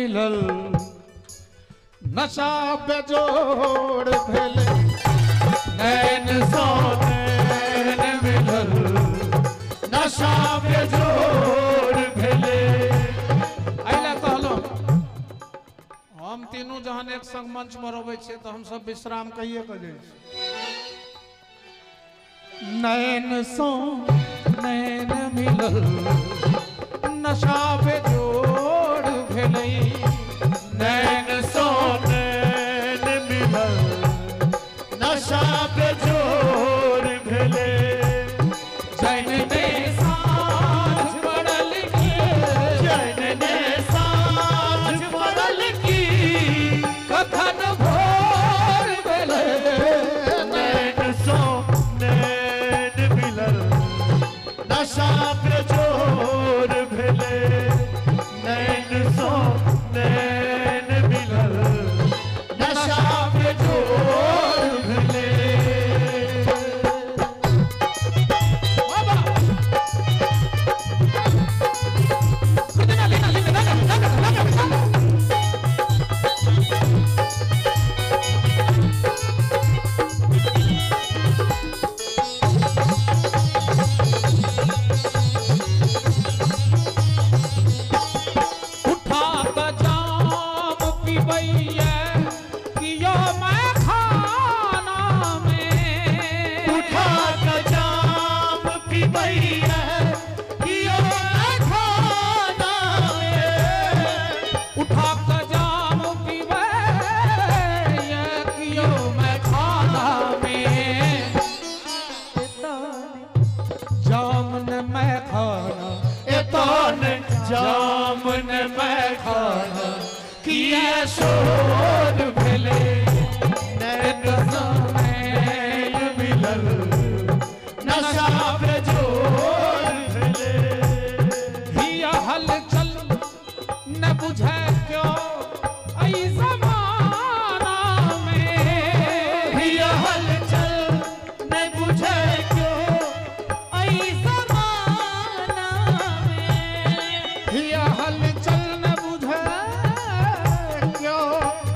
मिलल नशा बेजोड़ भेले नैन सो नैन मिलल नशा बेजोड़ भेले। अइला कहलो हम तीनों जहां एक संग मंच पर अबै छे तो हम सब विश्राम कहिए क जाय छी। नैन सो नैन मिलल नशा बेजोड़ भेलै नैन सो नैन मिलल नशा बेजोड़ भेलै। जैन ने साँझ पड़ल की जैन ने साँझ पड़ल की कखन भोर भेलै नैन सो नैन मिलल नशा बेजोड़ भेलै नैन सो नैन मिलल नशा बेजोड़ भेलै। जामुन मैं खाना किया शोर भेले नैन सो नैन मिलल नशा बेजोड़ भेले। हिया हलचल न बुझे क्यों ऐ ज़माना में हिया हलचल न बुझे क्यों ऐ ज़माना में हिया हलचल न बुझे क्यों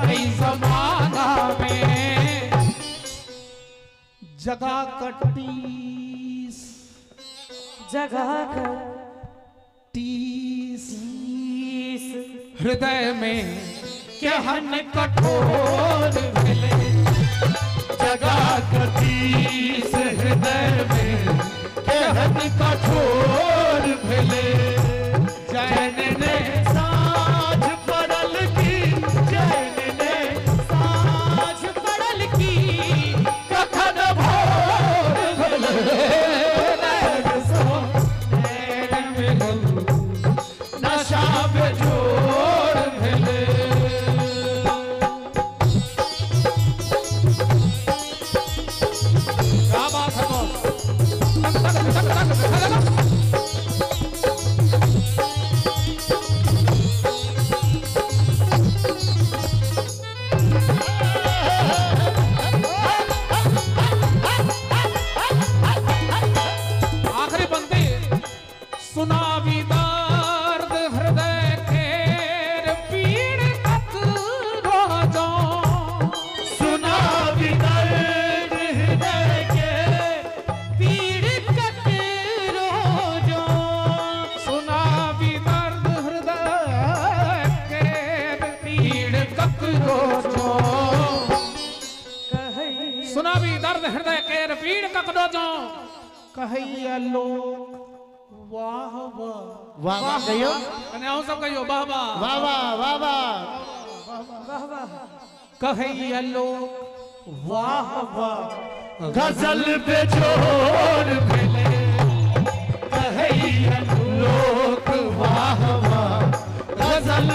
ऐ ज़माना में। जगह कटीस जगह टीस हृदय में केहन कठोर भेले जगह कटीस हृदय में केहन कठोर भेले। जैन ने साँझ पड़ल की जैन ने साँझ पड़ल की कखन भोर भेले नैन सो नैन मिलल नशा बेजोड़ भेले। क्या बात है बॉस आखिरी पंक्ति सुना भी दर्द हृदय के पीड़ तक रोजो सुना भी दर्द हृदय के पीड़ तक रोजो सुना भी दर्द हृदय के पीड़ तक रोजो सुना भी दर्द हृदय के पीड़ तक रोजो कहैया लोग वाह वाह वाह वाह कहियो कने आओ सब कहियो वाह वाह वाह वाह वाह वाह कहैया लोग वाह वाह गजल बेजोड़ भेले कहैया लोग वाह वाह गजल